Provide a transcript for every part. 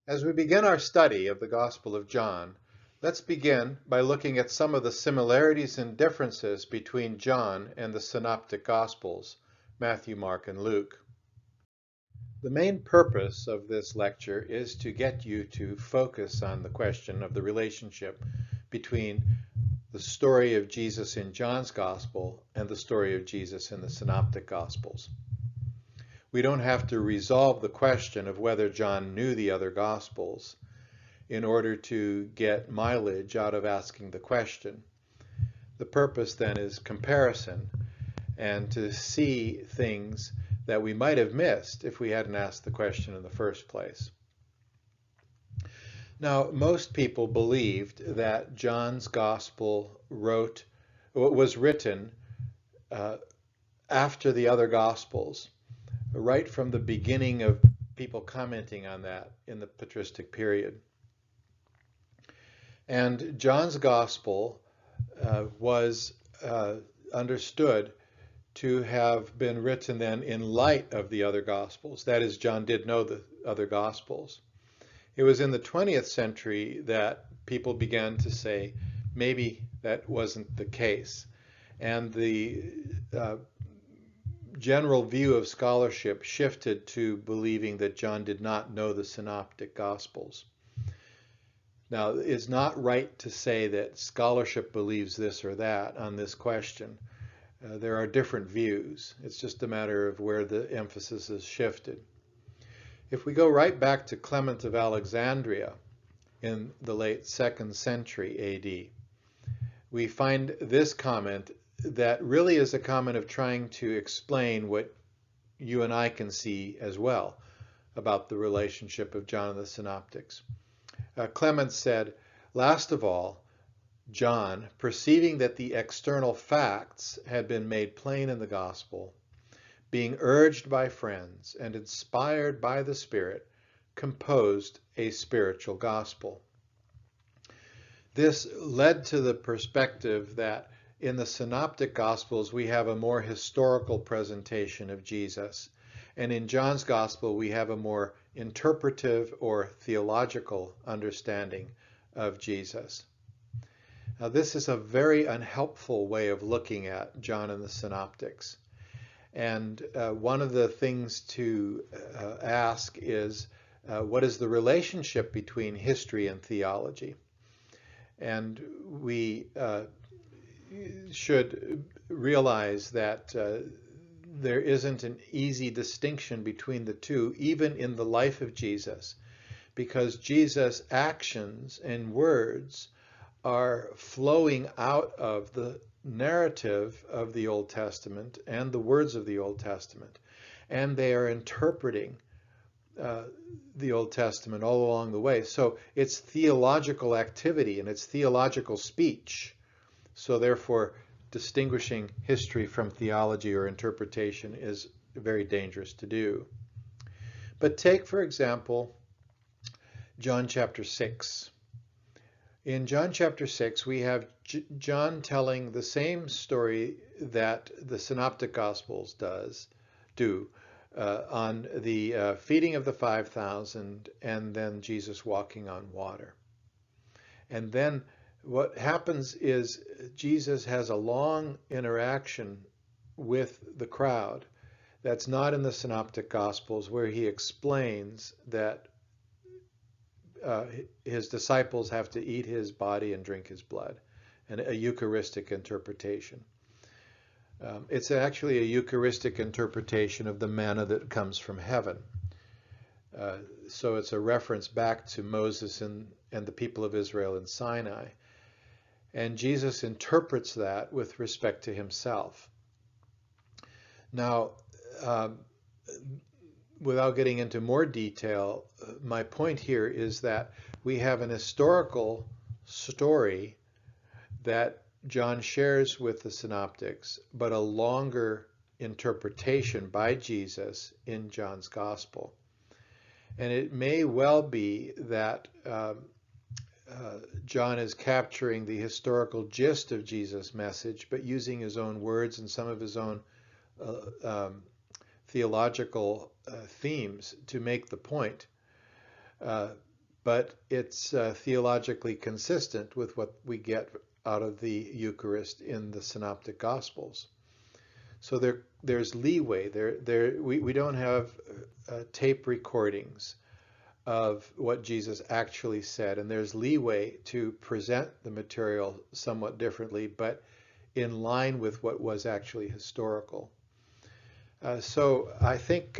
As we begin our study of the Gospel of John, let's begin by looking at some of the similarities and differences between John and the Synoptic Gospels, Matthew, Mark, and Luke. The main purpose of this lecture is to get you to focus on the question of the relationship between the story of Jesus in John's Gospel and the story of Jesus in the Synoptic Gospels. We don't have to resolve the question of whether John knew the other Gospels in order to get mileage out of asking the question. The purpose then is comparison and to see things that we might have missed if we hadn't asked the question in the first place. Now, most people believed that John's Gospel was written after the other Gospels, right from the beginning of people commenting on that in the patristic period. And John's Gospel was understood to have been written then in light of the other Gospels. That is, John did know the other Gospels. It was in the 20th century that people began to say maybe that wasn't the case. And the general view of scholarship shifted to believing that John did not know the Synoptic Gospels. Now, it's not right to say that scholarship believes this or that on this question. There are different views. It's just a matter of where the emphasis is shifted. If we go right back to Clement of Alexandria in the late 2nd century AD, we find this comment that really is a comment of trying to explain what you and I can see as well about the relationship of John and the Synoptics. Clement said, "Last of all, John, perceiving that the external facts had been made plain in the gospel, being urged by friends and inspired by the Spirit, composed a spiritual gospel." This led to the perspective that in the Synoptic Gospels we have a more historical presentation of Jesus, and in John's Gospel we have a more interpretive or theological understanding of Jesus. Now, this is a very unhelpful way of looking at John and the Synoptics. And one of the things to ask is, what is the relationship between history and theology? And we should realize that there isn't an easy distinction between the two, even in the life of Jesus, because Jesus' actions and words are flowing out of the narrative of the Old Testament and the words of the Old Testament, and they are interpreting the Old Testament all along the way. So it's theological activity and it's theological speech. So therefore, distinguishing history from theology or interpretation is very dangerous to do. But take, for example, John chapter 6. In John chapter 6, we have John telling the same story that the Synoptic Gospels do on the feeding of the 5,000 and then Jesus walking on water. And then what happens is Jesus has a long interaction with the crowd that's not in the Synoptic Gospels, where he explains that his disciples have to eat his body and drink his blood, and a Eucharistic interpretation. It's actually a Eucharistic interpretation of the manna that comes from heaven. So it's a reference back to Moses and the people of Israel in Sinai. And Jesus interprets that with respect to himself. Now, without getting into more detail, my point here is that we have an historical story that John shares with the Synoptics, but a longer interpretation by Jesus in John's Gospel. And it may well be that John is capturing the historical gist of Jesus' message, but using his own words and some of his own theological themes to make the point. but it's theologically consistent with what we get out of the Eucharist in the Synoptic Gospels. So there's leeway. We don't have tape recordings of what Jesus actually said, and there's leeway to present the material somewhat differently, but in line with what was actually historical. So I think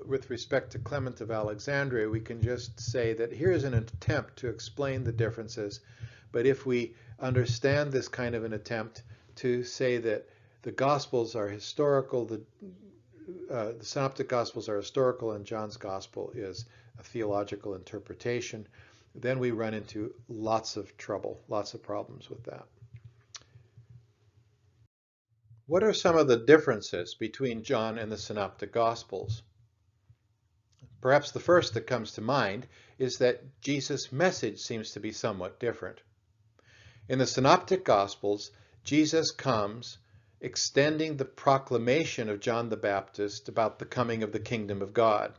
with respect to Clement of Alexandria, we can just say that here's an attempt to explain the differences, but if we understand this kind of an attempt to say that the Gospels are historical, the Synoptic Gospels are historical, and John's Gospel is a theological interpretation, then we run into lots of trouble, lots of problems with that. What are some of the differences between John and the Synoptic Gospels? Perhaps the first that comes to mind is that Jesus' message seems to be somewhat different. In the Synoptic Gospels, Jesus comes extending the proclamation of John the Baptist about the coming of the kingdom of God.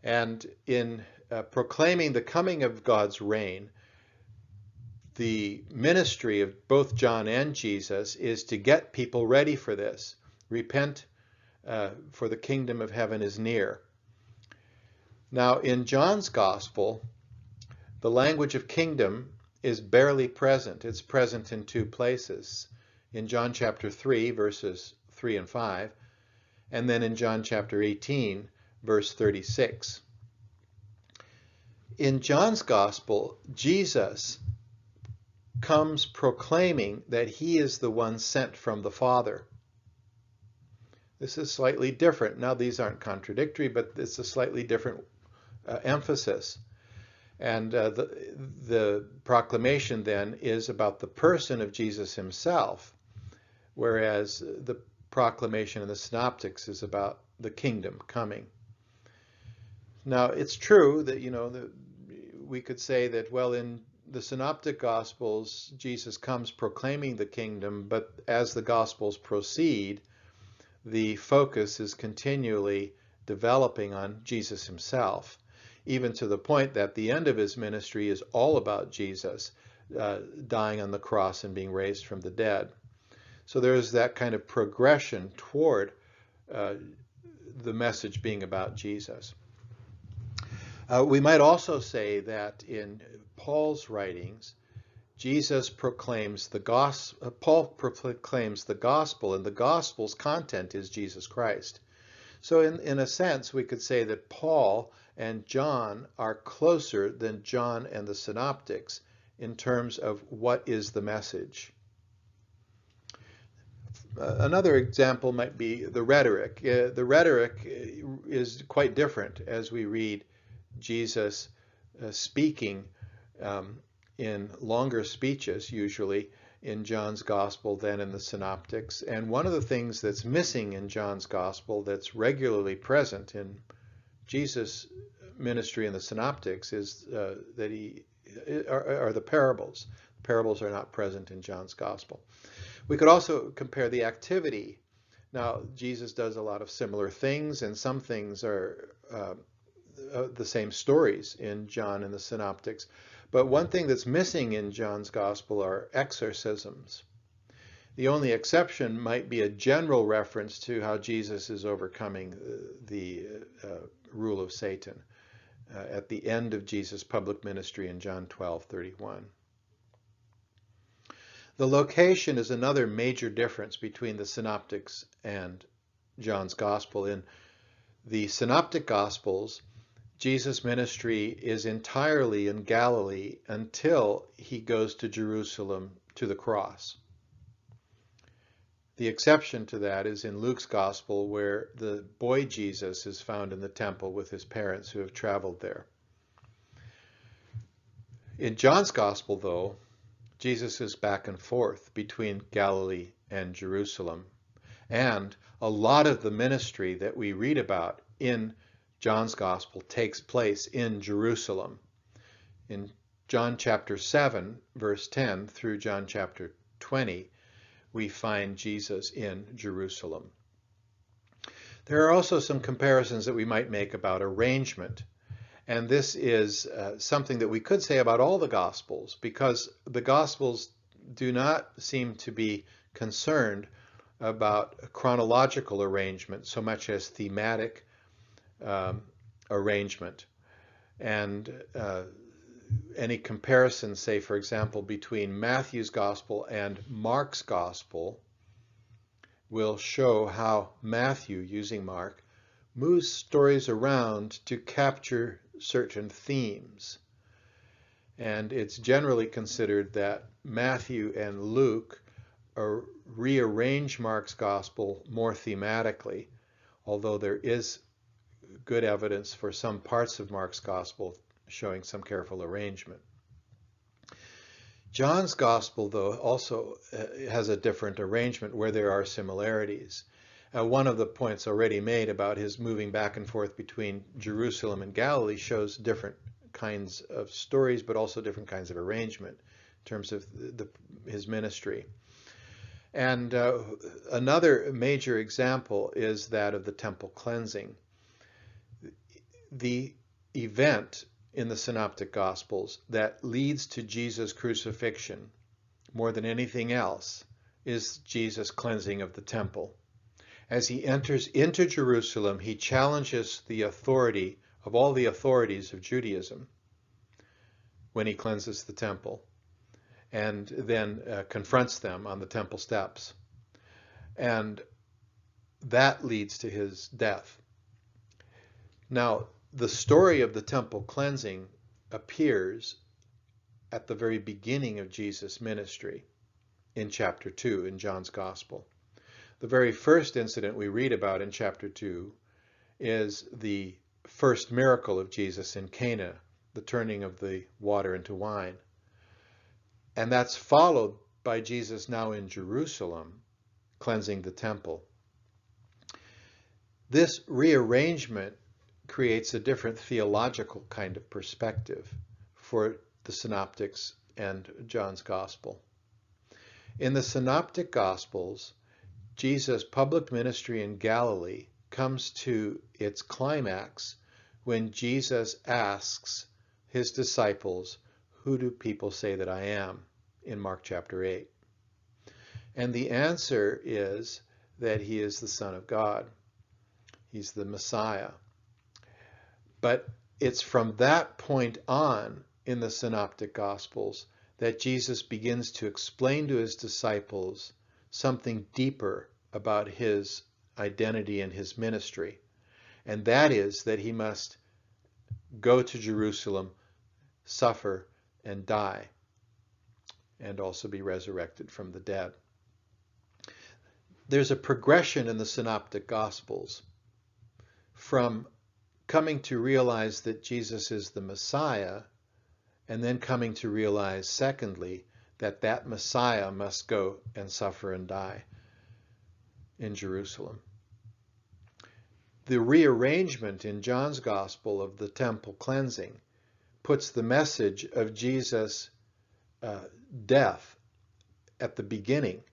And in proclaiming the coming of God's reign, the ministry of both John and Jesus is to get people ready for this. Repent, for the kingdom of heaven is near. Now, in John's Gospel, the language of kingdom is barely present. It's present in two places. In John chapter 3, verses 3 and 5, and then in John chapter 18, verse 36. In John's Gospel, Jesus comes proclaiming that he is the one sent from the Father. This is slightly different. Now, these aren't contradictory, but it's a slightly different emphasis. And the proclamation then is about the person of Jesus himself, whereas the proclamation in the Synoptics is about the kingdom coming. Now, it's true that, we could say that, well, in the Synoptic Gospels, Jesus comes proclaiming the kingdom, but as the Gospels proceed, the focus is continually developing on Jesus himself, even to the point that the end of his ministry is all about Jesus dying on the cross and being raised from the dead. So there's that kind of progression toward the message being about Jesus. We might also say that in Paul's writings, Jesus proclaims the gospel. Paul proclaims the gospel, and the gospel's content is Jesus Christ. So in a sense, we could say that Paul and John are closer than John and the Synoptics in terms of what is the message. Another example might be the rhetoric. The rhetoric is quite different as we read Jesus speaking in longer speeches, usually in John's Gospel than in the Synoptics. And one of the things that's missing in John's Gospel that's regularly present in Jesus' ministry in the Synoptics is that are the parables. Parables are not present in John's Gospel. We could also compare the activity. Now, Jesus does a lot of similar things, and some things are the same stories in John and the Synoptics. But one thing that's missing in John's Gospel are exorcisms. The only exception might be a general reference to how Jesus is overcoming the rule of Satan at the end of Jesus' public ministry in John 12:31. The location is another major difference between the Synoptics and John's Gospel. In the Synoptic Gospels, Jesus' ministry is entirely in Galilee until he goes to Jerusalem to the cross. The exception to that is in Luke's Gospel, where the boy Jesus is found in the temple with his parents who have traveled there. In John's Gospel, though, Jesus is back and forth between Galilee and Jerusalem. And a lot of the ministry that we read about in John's Gospel takes place in Jerusalem. In John chapter 7, verse 10 through John chapter 20, we find Jesus in Jerusalem. There are also some comparisons that we might make about arrangement. And this is something that we could say about all the Gospels, because the Gospels do not seem to be concerned about chronological arrangement so much as thematic arrangement. And any comparison, say, for example, between Matthew's Gospel and Mark's Gospel will show how Matthew, using Mark, moves stories around to capture certain themes. And it's generally considered that Matthew and Luke rearrange Mark's Gospel more thematically, although there is good evidence for some parts of Mark's Gospel showing some careful arrangement. John's Gospel, though, also has a different arrangement where there are similarities. One of the points already made about his moving back and forth between Jerusalem and Galilee shows different kinds of stories, but also different kinds of arrangement in terms of his ministry. And another major example is that of the temple cleansing. The event in the Synoptic Gospels that leads to Jesus' crucifixion more than anything else is Jesus' cleansing of the temple. As he enters into Jerusalem, he challenges the authority of all the authorities of Judaism when he cleanses the temple, and then confronts them on the temple steps. And that leads to his death. Now, the story of the temple cleansing appears at the very beginning of Jesus' ministry in chapter 2 in John's Gospel. The very first incident we read about in chapter 2 is the first miracle of Jesus in Cana, the turning of the water into wine. And that's followed by Jesus now in Jerusalem, cleansing the temple. This rearrangement creates a different theological kind of perspective for the Synoptics and John's Gospel. In the Synoptic Gospels, Jesus' public ministry in Galilee comes to its climax when Jesus asks his disciples, "Who do people say that I am?" in Mark chapter 8. And the answer is that he is the Son of God. He's the Messiah. But it's from that point on in the Synoptic Gospels that Jesus begins to explain to his disciples something deeper about his identity and his ministry. And that is that he must go to Jerusalem, suffer, and die, and also be resurrected from the dead. There's a progression in the Synoptic Gospels from coming to realize that Jesus is the Messiah, and then coming to realize, secondly, that that Messiah must go and suffer and die in Jerusalem. The rearrangement in John's Gospel of the temple cleansing puts the message of Jesus' death at the beginning,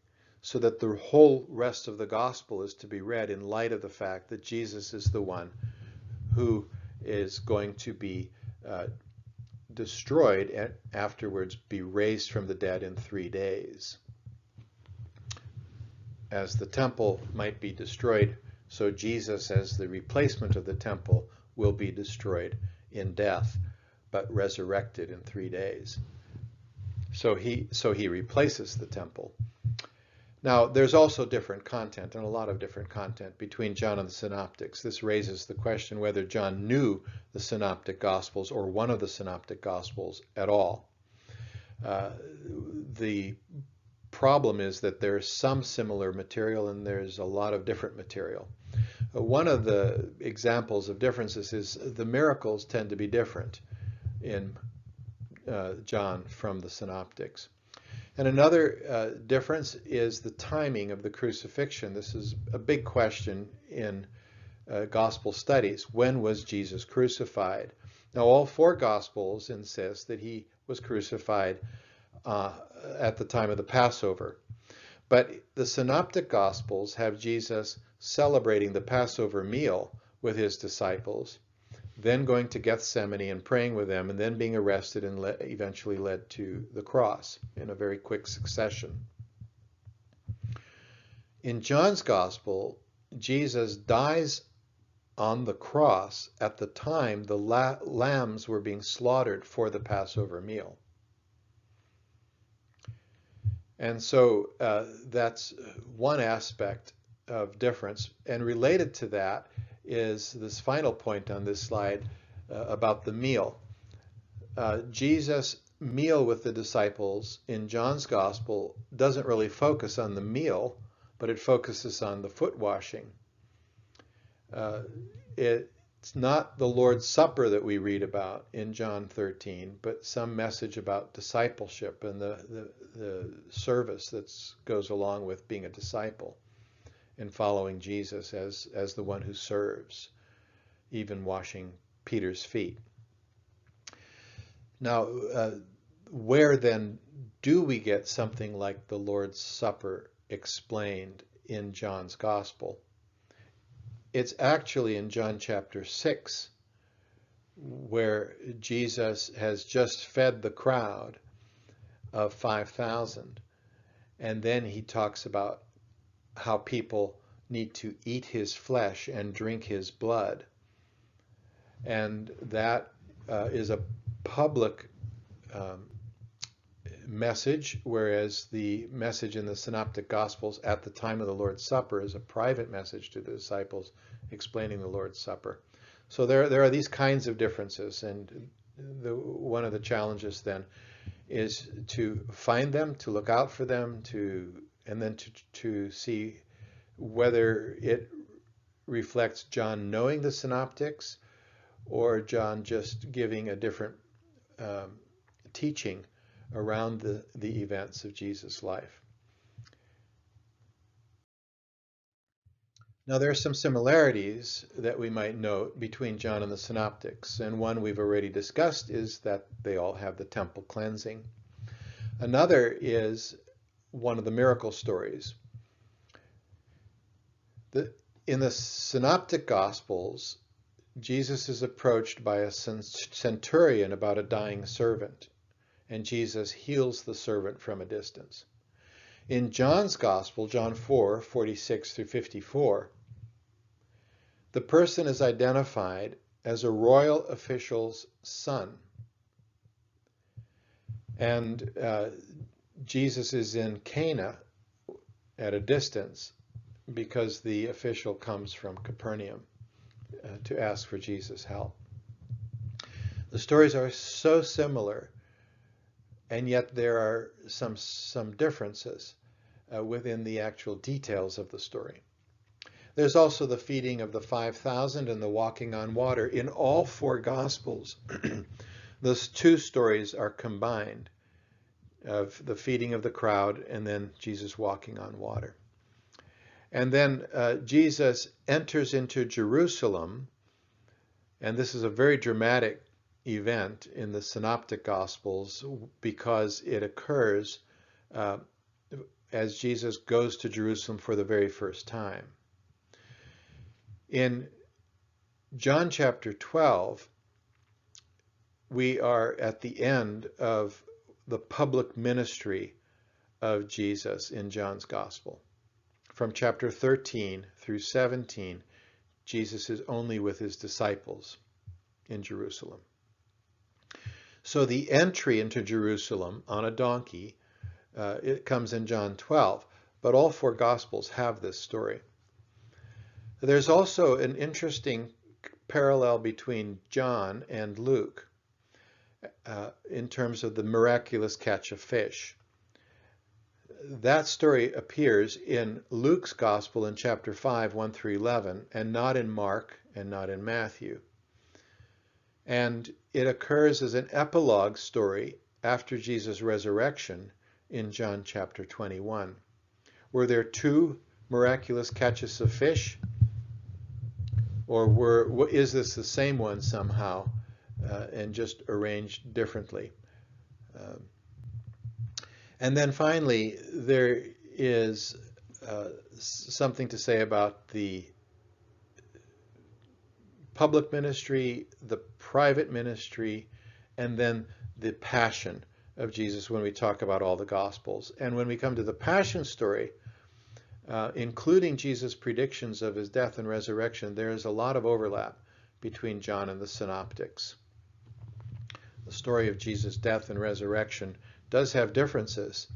so that the whole rest of the Gospel is to be read in light of the fact that Jesus is the one who is going to be destroyed and afterwards be raised from the dead in 3 days. As the temple might be destroyed, so Jesus, as the replacement of the temple, will be destroyed in death, but resurrected in 3 days. So he replaces the temple. Now, there's also different content, and a lot of different content, between John and the Synoptics. This raises the question whether John knew the Synoptic Gospels or one of the Synoptic Gospels at all. The problem is that there's some similar material and there's a lot of different material. One of the examples of differences is the miracles tend to be different in John from the Synoptics. And another difference is the timing of the crucifixion. This is a big question in gospel studies. When was Jesus crucified? Now, all 4 gospels insist that he was crucified at the time of the Passover. But the Synoptic Gospels have Jesus celebrating the Passover meal with his disciples then going to Gethsemane and praying with them, and then being arrested and eventually led to the cross in a very quick succession. In John's Gospel, Jesus dies on the cross at the time the lambs were being slaughtered for the Passover meal. And so that's one aspect of difference. And related to that is this final point on this slide about the meal. Jesus' meal with the disciples in John's Gospel doesn't really focus on the meal, but it focuses on the foot washing. It's not the Lord's Supper that we read about in John 13, but some message about discipleship and the service that goes along with being a disciple and following Jesus as the one who serves, even washing Peter's feet. Now, where then do we get something like the Lord's Supper explained in John's Gospel? It's actually in John chapter 6, where Jesus has just fed the crowd of 5,000. And then he talks about how people need to eat his flesh and drink his blood. And that is a public message, whereas the message in the Synoptic Gospels at the time of the Lord's Supper is a private message to the disciples explaining the Lord's Supper. So there are these kinds of differences, and one of the challenges then is to find them, to look out for them, and then to see whether it reflects John knowing the Synoptics or John just giving a different teaching around the events of Jesus' life. Now, there are some similarities that we might note between John and the Synoptics, and one we've already discussed is that they all have the temple cleansing. Another is one of the miracle stories. In the Synoptic Gospels, Jesus is approached by a centurion about a dying servant, and Jesus heals the servant from a distance. In John's Gospel, John 4:46 through 54, the person is identified as a royal official's son. And Jesus is in Cana at a distance because the official comes from Capernaum to ask for Jesus' help. The stories are so similar, and yet there are some differences within the actual details of the story. There's also the feeding of the 5,000 and the walking on water. In all four Gospels, those two stories are combined, of the feeding of the crowd and then Jesus walking on water. And then Jesus enters into Jerusalem, and this is a very dramatic event in the Synoptic Gospels because it occurs as Jesus goes to Jerusalem for the very first time. In John chapter 12, we are at the end of the public ministry of Jesus in John's Gospel. From chapter 13 through 17, Jesus is only with his disciples in Jerusalem. So the entry into Jerusalem on a donkey, it comes in John 12, but all four Gospels have this story. There's also an interesting parallel between John and Luke in terms of the miraculous catch of fish. That story appears in Luke's Gospel in chapter 5, 1 through 11, and not in Mark and not in Matthew. And it occurs as an epilogue story after Jesus' resurrection in John chapter 21. Were there two miraculous catches of fish? Or is this the same one somehow and just arranged differently? And then finally, there is something to say about the public ministry, the private ministry, and then the passion of Jesus when we talk about all the Gospels. And when we come to the passion story, including Jesus' predictions of his death and resurrection, there is a lot of overlap between John and the Synoptics. The story of Jesus' death and resurrection does have differences,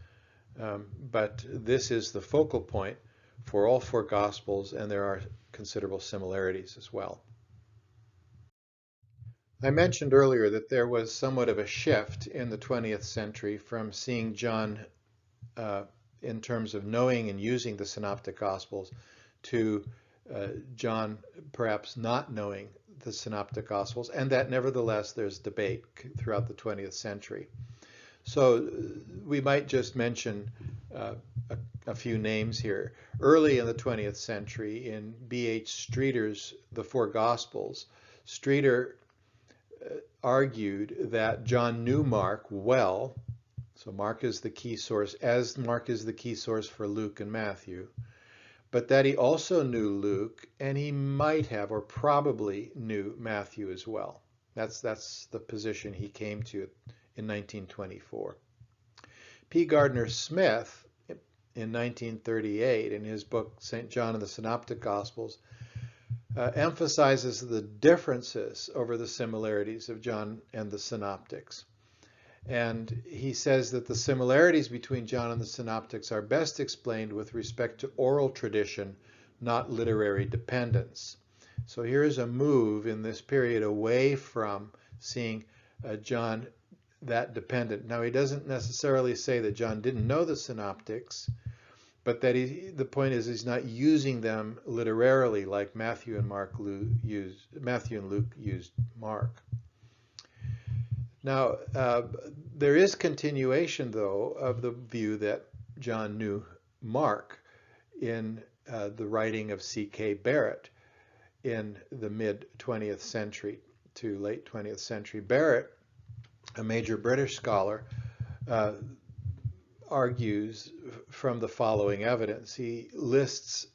but this is the focal point for all four Gospels, and there are considerable similarities as well. I mentioned earlier that there was somewhat of a shift in the 20th century from seeing John in terms of knowing and using the Synoptic Gospels to John perhaps not knowing the Synoptic Gospels, and that nevertheless there's debate throughout the 20th century. So we might just mention a few names here. Early in the 20th century, in B.H. Streeter's The Four Gospels, Streeter argued that John knew Mark well, so Mark is the key source, as Mark is the key source for Luke and Matthew, but that he also knew Luke, and he might have or probably knew Matthew as well. That's the position he came to in 1924. P. Gardner Smith, in 1938, in his book St. John and the Synoptic Gospels, emphasizes the differences over the similarities of John and the Synoptics. And he says that the similarities between John and the Synoptics are best explained with respect to oral tradition, not literary dependence. So here's a move in this period away from seeing John that dependent. Now, he doesn't necessarily say that John didn't know the Synoptics, but that the point is he's not using them literarily like Matthew and Luke used Mark. Now, there is continuation, though, of the view that John knew Mark in the writing of C.K. Barrett in the mid-20th century to late 20th century. Barrett, a major British scholar, argues from the following evidence. He lists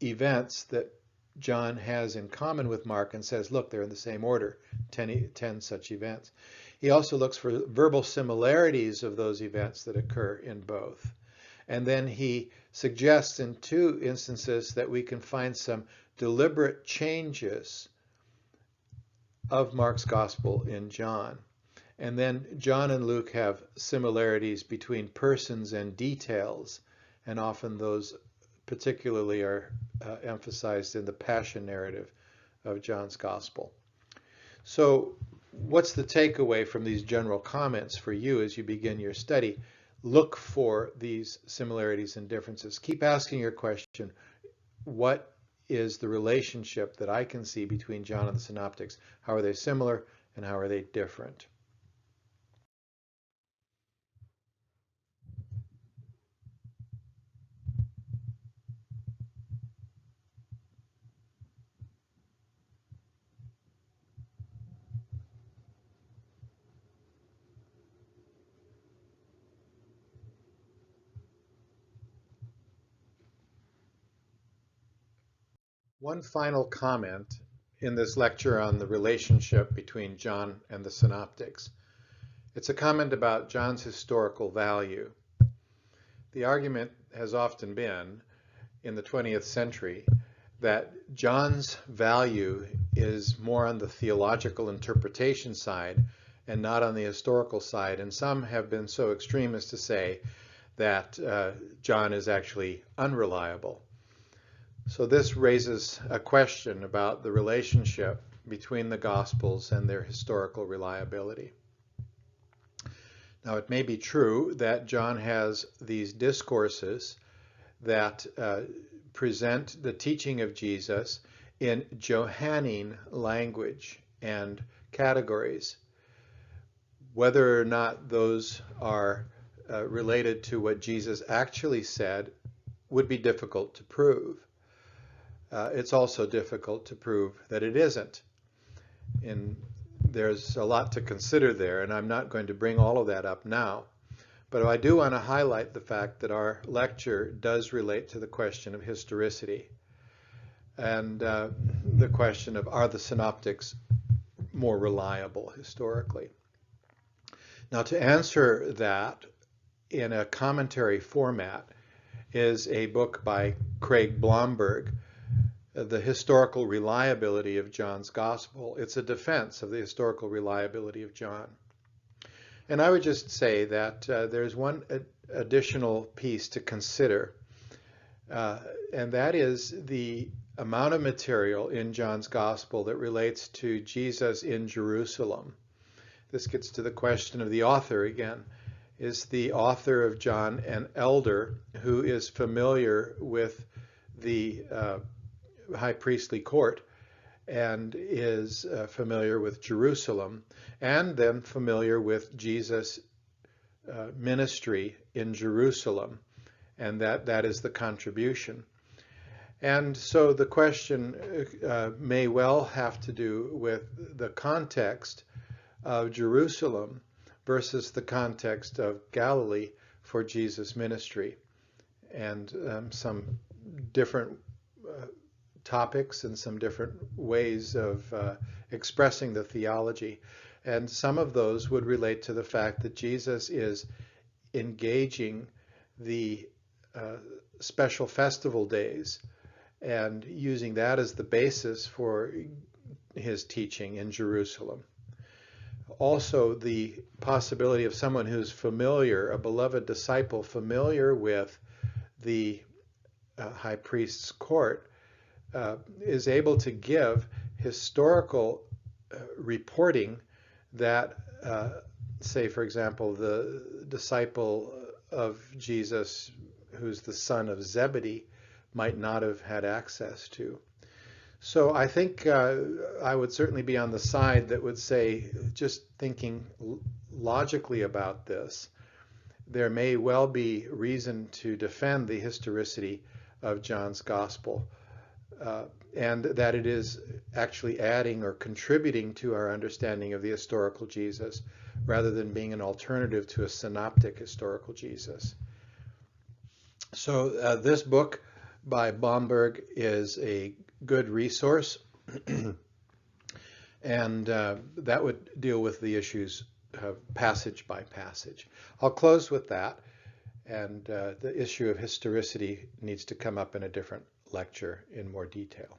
events that John has in common with Mark and says, look, they're in the same order, 10 such events. He also looks for verbal similarities of those events that occur in both. And then he suggests in 2 instances that we can find some deliberate changes of Mark's gospel in John. And then John and Luke have similarities between persons and details, and often those particularly are emphasized in the passion narrative of John's gospel. So what's the takeaway from these general comments for you as you begin your study? Look for these similarities and differences. Keep asking your question, what is the relationship that I can see between John and the Synoptics? How are they similar and how are they different? One final comment in this lecture on the relationship between John and the Synoptics. It's a comment about John's historical value. The argument has often been in the 20th century that John's value is more on the theological interpretation side and not on the historical side. And some have been so extreme as to say that John is actually unreliable. So this raises a question about the relationship between the Gospels and their historical reliability. Now, it may be true that John has these discourses that present the teaching of Jesus in Johannine language and categories. Whether or not those are related to what Jesus actually said would be difficult to prove. It's also difficult to prove that it isn't. There's a lot to consider there, and I'm not going to bring all of that up now. But I do want to highlight the fact that our lecture does relate to the question of historicity. and the question of, are the synoptics more reliable historically? Now, to answer that in a commentary format is a book by Craig Blomberg, The Historical Reliability of John's Gospel. It's a defense of the historical reliability of John. And I would just say that there's one additional piece to consider, and that is the amount of material in John's Gospel that relates to Jesus in Jerusalem. This gets to the question of the author again. Is the author of John an elder who is familiar with the high priestly court and is familiar with Jerusalem, and then familiar with Jesus' ministry in Jerusalem, and that is the contribution? And so the question may well have to do with the context of Jerusalem versus the context of Galilee for Jesus' ministry, and some different topics and some different ways of expressing the theology. And some of those would relate to the fact that Jesus is engaging the special festival days and using that as the basis for his teaching in Jerusalem. Also, the possibility of someone who's familiar, a beloved disciple, familiar with the high priest's court, is able to give historical reporting that, say, for example, the disciple of Jesus, who's the son of Zebedee, might not have had access to. So I think I would certainly be on the side that would say, just thinking logically about this, there may well be reason to defend the historicity of John's Gospel, and that it is actually adding or contributing to our understanding of the historical Jesus, rather than being an alternative to a synoptic historical Jesus. So this book by Blomberg is a good resource, and that would deal with the issues passage by passage. I'll close with that, and the issue of historicity needs to come up in a different lecture in more detail.